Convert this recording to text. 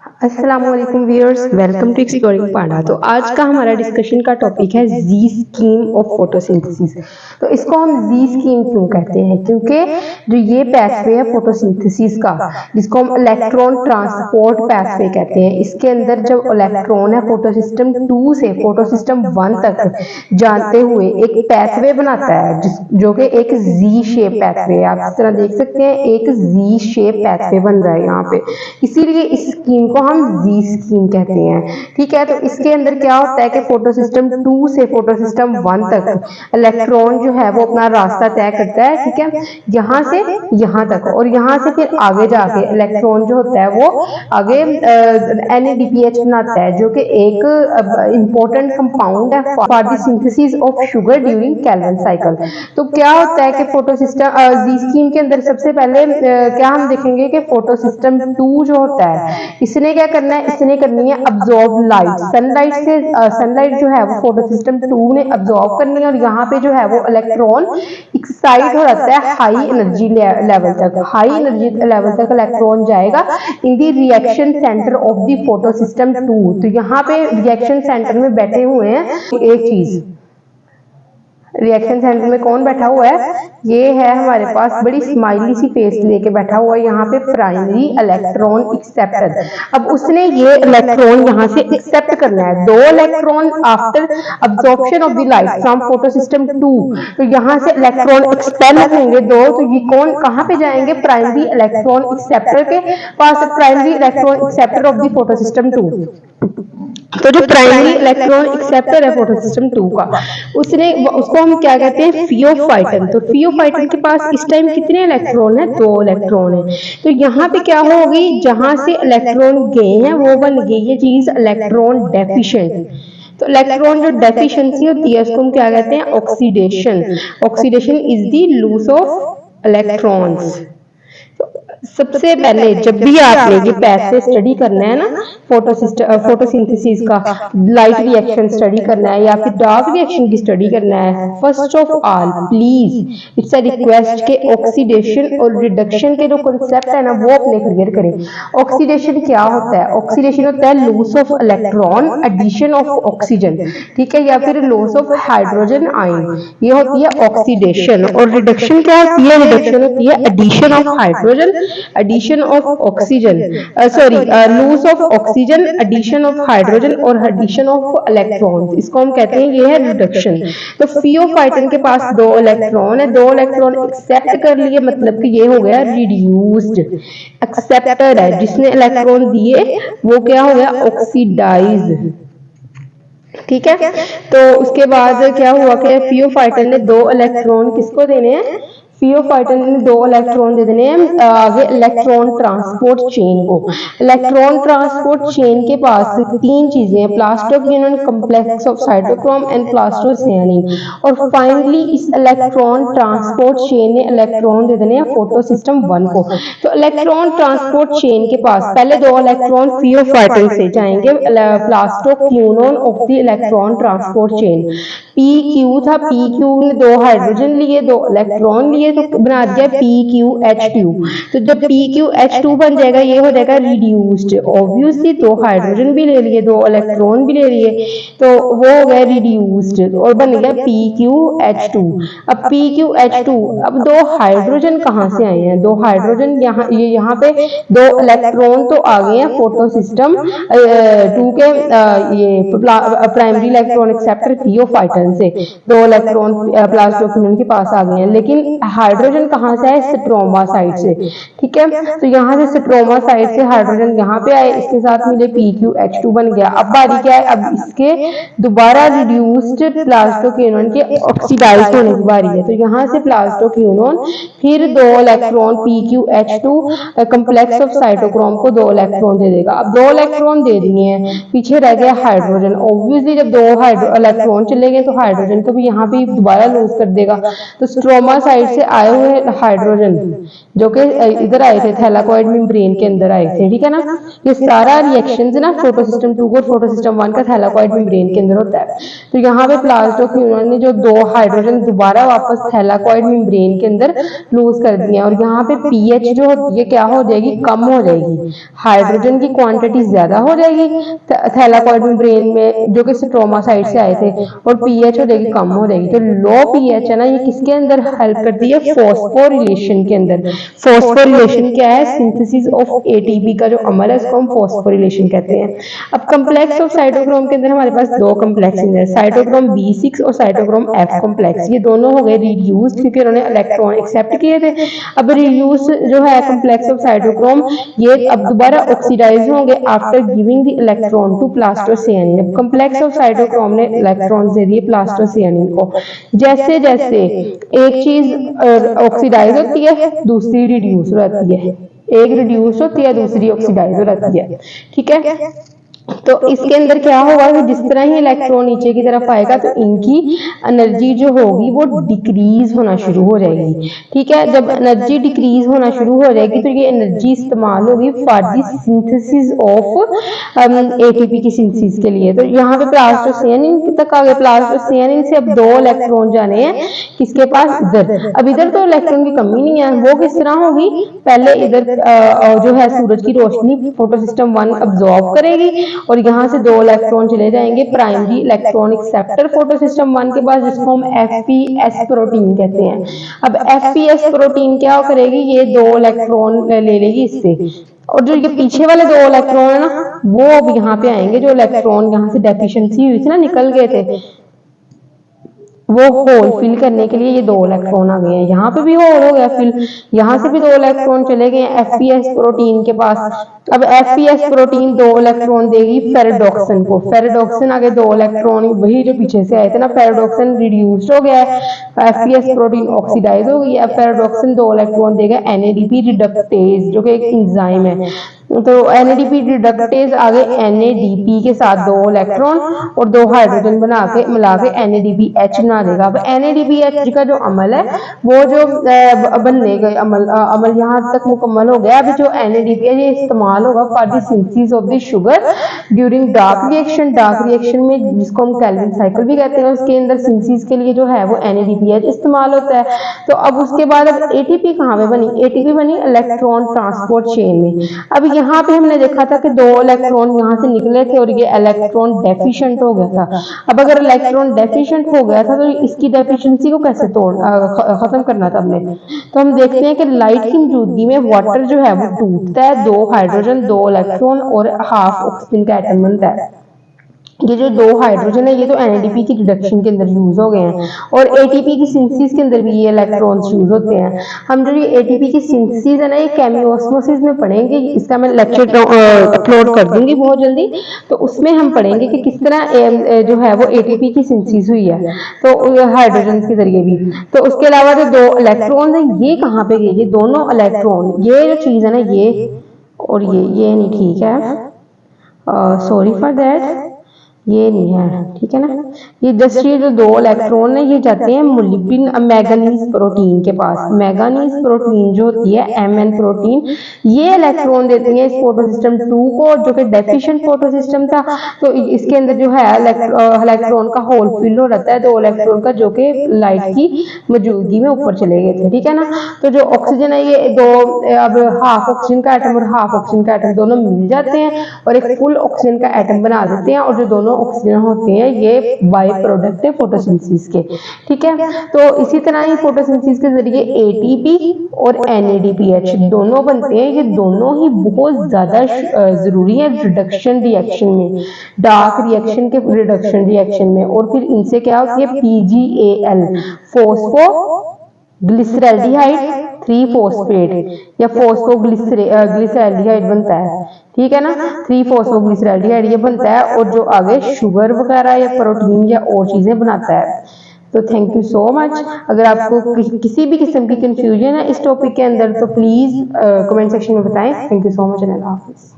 अस्सलाम वालेकुम viewers, welcome to exploring पांडा। तो आज का हमारा डिस्कशन का टॉपिक है जी स्कीम ऑफ फोटोसिंथेसिस। तो इसको हम जी स्कीम क्यों कहते हैं? क्योंकि जो ये पैथवे है फोटोसिंथेसिस का, जिसको हम इलेक्ट्रॉन ट्रांसपोर्ट पैथवे कहते हैं, इसके अंदर जब इलेक्ट्रॉन है फोटोसिस्टम 2 से फोटोसिस्टम 1 तक जानते हुए एक पैथवे बनाता है जो कि एक जी शेप पैथवे है। आप इस तरह देख सकते हैं, एक जी शेप पैथवे बन रहा है यहाँ पे, इसीलिए इस स्कीम को हम जी स्कीम कहते हैं। ठीक है, तो इसके अंदर क्या होता है कि फोटोसिस्टम 2 से फोटोसिस्टम 1 तक इलेक्ट्रॉन जो है वो अपना रास्ता तय करता है। ठीक है, यहाँ से यहाँ तक, और यहाँ से फिर आगे जाके इलेक्ट्रॉन जो होता है वो आगे NADPH बनाता है, जो कि एक इंपॉर्टेंट कंपाउंड है for the synthesis of sugar during Calvin cycle. तो क्या होता है कि फोटोसिस्टम जी स्कीम के अंदर सबसे पहले क्या हम देखेंगे कि फोटोसिस्टम 2 जो होता है, इसने क्या करना है, इसने करनी है अब्जॉर्ब लाइट। सनलाइट से सनलाइट जो है वो फोटोसिस्टम 2 ने अब्जॉर्ब करनी है, और यहाँ पे जो है वो इलेक्ट्रॉन एक्साइट हो जाता है हाई एनर्जी लेवल तक। हाई एनर्जी लेवल तक इलेक्ट्रॉन जाएगा in the reaction center of the photosystem 2। तो यहाँ पे रिएक्शन सेंटर में बैठे हुए हैं एक चीज, रिएक्शन सेंटर में कौन बैठा हुआ है? ये है हमारे पास बड़ी स्माइली सी फेस लेके बैठा हुआ है यहाँ पे प्राइमरी इलेक्ट्रॉन एक्सेप्टर। अब उसने ये इलेक्ट्रॉन यहाँ से एक्सेप्ट करना है, 2 electron after absorption of the light from photosystem 2। तो यहाँ से इलेक्ट्रॉन एक्सपेल होंगे 2, तो ये कौन कहाँ पे जाएंगे? प्राइमरी इलेक्ट्रॉन एक्सेप्टर के पास, primary electron acceptor of the photosystem 2। तो जो प्राइमरी इलेक्ट्रॉन एक्सेप्टर है फोटोसिस्टम 2 का, उसको हम क्या कहते हैं? फियोफाइटन। तो फियोफाइटन के पास इस टाइम कितने इलेक्ट्रॉन है? 2 इलेक्ट्रॉन है। तो यहाँ पे क्या होगी, जहां से इलेक्ट्रॉन गए हैं वो बन गई है चीज इलेक्ट्रॉन डेफिशिएंट। तो इलेक्ट्रॉन जो डेफिशिएंसी होती है उसको हम क्या कहते हैं? Oxidation. Oxidation is the loss of electrons. सबसे पहले जब भी आपने ये पैसे स्टडी करना है ना, फोटोसिंथेसिस का, लाइट रिएक्शन स्टडी करना है या फिर डार्क रिएक्शन की स्टडी करना है, first of all please it's a request के ऑक्सीडेशन और रिडक्शन के जो कॉन्सेप्ट है ना वो अपने क्लियर करें। ऑक्सीडेशन क्या होता है? ऑक्सीडेशन होता है loss of electron, addition of oxygen, ठीक है, या फिर लॉस ऑफ हाइड्रोजन आयन, ये होती है ऑक्सीडेशन। और रिडक्शन क्या होती है? रिडक्शन होती है addition of hydrogen, addition of oxygen, sorry loss of oxygen, addition of hydrogen और एडिशन ऑफ इलेक्ट्रॉन्स, इसको हम कहते हैं ये है रिडक्शन। तो फियोफाइटन के पास 2 इलेक्ट्रॉन है, 2 इलेक्ट्रॉन एक्सेप्ट कर लिए, मतलब कि ये हो गया रिड्यूस्ड। एक्सेप्टर है, जिसने इलेक्ट्रॉन दिए वो क्या हो गया? ऑक्सीडाइज। ठीक है, तो उसके बाद क्या हुआ कि फियोफाइटन ने 2 इलेक्ट्रॉन किसको देने हैं? फियोफाइटन ने 2 इलेक्ट्रॉन दे देने हैं आगे इलेक्ट्रॉन ट्रांसपोर्ट चेन को। इलेक्ट्रॉन ट्रांसपोर्ट चेन के पास 3 चीजें हैं, plastoquinone, complex of cytochrome and plastocyanin. और फाइनली इस इलेक्ट्रॉन ट्रांसपोर्ट चेन ने इलेक्ट्रॉन दे देने हैं फोटोसिस्टम 1 को। तो इलेक्ट्रॉन ट्रांसपोर्ट चेन के पास पहले 2 इलेक्ट्रॉन फियोफाइटन से जाएंगे plastoquinone of the electron transport chain. PQ था, PQ ने 2 हाइड्रोजन लिए, 2 इलेक्ट्रॉन लिए, तो बना दिया PQH2। तो जब PQH2 बन जाएगा ये हो जाएगा रिड्यूस्ड। ऑब्वियसली 2 हाइड्रोजन भी ले लिए, 2 इलेक्ट्रॉन भी ले लिए, तो वो हो गया रिड्यूस्ड और बन गया PQH2। अब PQH2, अब 2 हाइड्रोजन कहाँ से आए हैं? 2 हाइड्रोजन यहाँ पे 2 इलेक्ट्रॉन तो आ गए हैं फोटोसिस्टम 2 के ये प्राइमरी इलेक्ट्रॉन एक्सेप्टर फियोफाइटन से, 2 इलेक्ट्रॉन प्लास्टोक्विनोन के पास आ गए हैं, लेकिन हाइड्रोजन कहाँ से आए? स्ट्रोमा साइड से। ठीक है, तो यहाँ से स्ट्रोमा साइड से हाइड्रोजन यहाँ पे आए, इसके साथ मिले PQH2 बन गया। अब बारी क्या है? अब इसके दोबारा रिड्यूस्ड प्लास्टोक्विनोन के ऑक्सीडाइज होने की बारी है। तो यहाँ से प्लास्टोक्विनोन फिर 2 electron PQH2 complex of cytochrome को 2 इलेक्ट्रॉन दे देगा। अब 2 इलेक्ट्रॉन दे दिए हैं, पीछे रह गया हाइड्रोजन। ऑब्वियसली जब 2 इलेक्ट्रॉन चले गए तो तो हाइड्रोजन को भी यहाँ पे दोबारा लूज कर देगा। तो स्ट्रोमा साइड से आए हुए हाइड्रोजन जो कि इधर आए थे थैलाकोइड मेम्ब्रेन के अंदर आए थे, ठीक है ना। ये सारा रिएक्शन ना फोटोसिस्टम 2 और फोटोसिस्टम 1 का थैलाकोइड मेम्ब्रेन के अंदर होता है। तो यहाँ पे प्लास्टोक्विनोन ने जो 2 हाइड्रोजन दोबारा वापस थैलाकोइड मेम्ब्रेन के अंदर लूज कर दिया और यहाँ पे पीएच जो होती है क्या हो जाएगी, कम हो जाएगी। हाइड्रोजन की क्वांटिटी ज्यादा हो जाएगी थैलाकोइड मेम्ब्रेन में जो कि स्ट्रोमा साइड से आए थे, और पीएच हो जाएगी कम हो जाएगी। तो लो पीएच है ना, ये किसके अंदर हेल्प करती है, फॉस्फोरिलेशन के अंदर। फॉस्फोरिलेशन क्या है, सिंथेसिस ऑफ एटीपी का जो अमल है उसको हम फॉस्फोरिलेशन कहते हैं। अब कम्प्लेक्स ऑफ साइटोक्रोम के अंदर हमारे पास 2 कम्प्लेक्स है, साइटोक्रोम B6 और साइटोक्रोम F कम्प्लेक्स। ये दोनों हो गए रिड्यूस्ड क्योंकि उन्होंने इलेक्ट्रॉन एक्सेप्ट किए थे। अब रिड्यूस जो है कम्प्लेक्स ऑफ साइटोक्रोम ये अब दोबारा ऑक्सीडाइज होंगे after giving the electron to plastocyanin. Complex of cytochrome ने इलेक्ट्रॉन दे दिए प्लास्टोसियानिन को। जैसे जैसे एक चीज ऑक्सीडाइज होती है दूसरी रिड्यूस हो जाती है, एक रिड्यूस होती है दूसरी ऑक्सीडाइज हो जाती है, ठीक है। तो इसके अंदर क्या होगा कि जिस तरह ही इलेक्ट्रॉन नीचे की तरफ आएगा तो इनकी एनर्जी जो होगी वो डिक्रीज होना शुरू हो जाएगी, ठीक है। जब एनर्जी डिक्रीज होना शुरू हो जाएगी तो ये एनर्जी इस्तेमाल होगी for the synthesis of ATP की सिंथेसिस के लिए। तो यहाँ पे प्लास्टोसियानिन तक आ गए। प्लास्टोसियानिन से अब 2 इलेक्ट्रॉन जाने हैं किसके पास, इधर। अब इधर तो इलेक्ट्रॉन की कमी नहीं है, वो किस तरह होगी, पहले इधर जो है सूरज की रोशनी फोटोसिस्टम 1 अब्सॉर्ब करेगी और यहाँ से 2 इलेक्ट्रॉन चले जाएंगे प्राइमरी इलेक्ट्रॉन एक्सेप्टर फोटोसिस्टम 1 के पास, जिसको हम एफपीएस प्रोटीन कहते हैं। अब एफपीएस प्रोटीन क्या करेगी, ये 2 इलेक्ट्रॉन ले लेगी इससे, और जो ये पीछे वाले 2 इलेक्ट्रॉन है ना वो अब यहाँ पे आएंगे। जो इलेक्ट्रॉन यहाँ से डेफिशिएंसी हुई थी ना, निकल गए थे, वो होल फिल करने के लिए ये 2 इलेक्ट्रॉन आ गए हैं। यहाँ पे भी होल हो गया फिल, यहाँ से भी 2 इलेक्ट्रॉन चले गए एफपीएस प्रोटीन के पास। अब एफपीएस प्रोटीन 2 इलेक्ट्रॉन देगी फेरेडॉक्सिन को। फेरेडॉक्सिन आगे 2 इलेक्ट्रॉन, वही जो पीछे से आए थे ना, फेरेडॉक्सिन रिड्यूस्ड हो गया है, एफपीएस प्रोटीन ऑक्सीडाइज हो गई है। फेरेडॉक्सिन 2 इलेक्ट्रॉन देगा एनएडीपी रिडक्टेज जो कि एक एंजाइम है। तो एनएडीपी रिडक्टेज आगे एनएडीपी के साथ 2 इलेक्ट्रॉन और 2 हाइड्रोजन बना के मिला के एनएडीपीएच बना देगा। अब एनएडीपीएच का जो अमल है वो जो बनने गए अमल यहाँ तक मुकम्मल हो गया। अब जो एनएडीपीएच ये इस्तेमाल होगा for the synthesis of the sugar during dark reaction. Dark reaction में जिसको हम कैल्विन साइकिल भी कहते हैं, उसके अंदर सिंथेसिस के लिए जो है वो एनएडीपीएच इस्तेमाल होता है। तो अब उसके बाद अब एटीपी कहाँ पे बनी, एटीपी बनी इलेक्ट्रॉन ट्रांसपोर्ट चेन में। अब यहाँ पे हमने देखा था कि 2 इलेक्ट्रॉन यहाँ से निकले थे और ये इलेक्ट्रॉन डेफिशिएंट हो गया था। अब अगर इलेक्ट्रॉन डेफिशिएंट हो गया था तो इसकी डेफिशिएंसी को कैसे खत्म करना था हमने। तो हम देखते हैं कि लाइट की मौजूदगी में वाटर जो है वो टूटता है, 2 हाइड्रोजन 2 इलेक्ट्रॉन और हाफ ऑक्सीजन का एटम बनता है। ये जो 2 हाइड्रोजन है ये तो एनएडीपी की रिडक्शन के अंदर यूज हो गए हैं और एटीपी की सिंथेसिस के अंदर भी ये इलेक्ट्रॉन्स यूज होते हैं। हम जो ये एटीपी की सिंथेसिस है ना ये केमियोस्मोसिस में पढ़ेंगे, इसका मैं लेक्चर अपलोड कर दूंगी बहुत जल्दी। तो उसमें हम पढ़ेंगे कि किस तरह जो है वो एटीपी की सिंथेसिस हुई है, तो हाइड्रोजन के जरिए भी। तो उसके अलावा जो 2 इलेक्ट्रॉन है ये कहाँ पे गए, ये दोनों इलेक्ट्रॉन, ये जो चीज है ना ये और ये नहीं, ठीक है, सॉरी फॉर दैट, ये नहीं है, ठीक है ना। ये जस्ट ये जो 2 इलेक्ट्रॉन है ये जाते हैं मोलिब्डिन मैंगनीज प्रोटीन के पास। मैंगनीज प्रोटीन जो होती है एमएन प्रोटीन, ये इलेक्ट्रॉन देती है इस फोटोसिस्टम 2 को जो कि डेफिशिएंट फोटोसिस्टम था। तो इसके अंदर जो है इलेक्ट्रॉन का होल फिल हो जाता है 2 इलेक्ट्रॉन का, जो कि लाइट की मौजूदगी में ऊपर चले गए थे, ठीक है ना। तो जो ऑक्सीजन है ये 2 अब हाफ ऑक्सीजन का एटम और हाफ ऑक्सीजन का एटम दोनों मिल जाते हैं और एक फुल ऑक्सीजन का एटम बना देते हैं, और जो दोनों ऑक्सीजन होते हैं ये बाय प्रोडक्ट है फोटोसिंथेसिस के, ठीक है। तो इसी तरह ही फोटोसिंथेसिस के जरिए एटीपी और एनएडीपीएच दोनों बनते हैं। ये दोनों ही बहुत ज्यादा जरूरी है रिडक्शन रिएक्शन में, डार्क रिएक्शन के रिडक्शन रिएक्शन में। और फिर इनसे क्या होती है पीजीएएल फोस्फो ग्लिसरैल्डिहाइड 3 फॉस्फेट या फोस्फोग्लिसरैल्डिहाइड बनता है, ठीक है ना। 3 फॉस्फोग्लिसरैल्डिहाइड ये बनता है और जो आगे शुगर वगैरह या प्रोटीन या और चीजें बनाता है। तो थैंक यू सो मच। अगर आपको किसी भी किस्म की कंफ्यूजन है इस टॉपिक के अंदर तो प्लीज कमेंट सेक्शन में बताएं। Thank you so much. अल्लाह हाफिज़।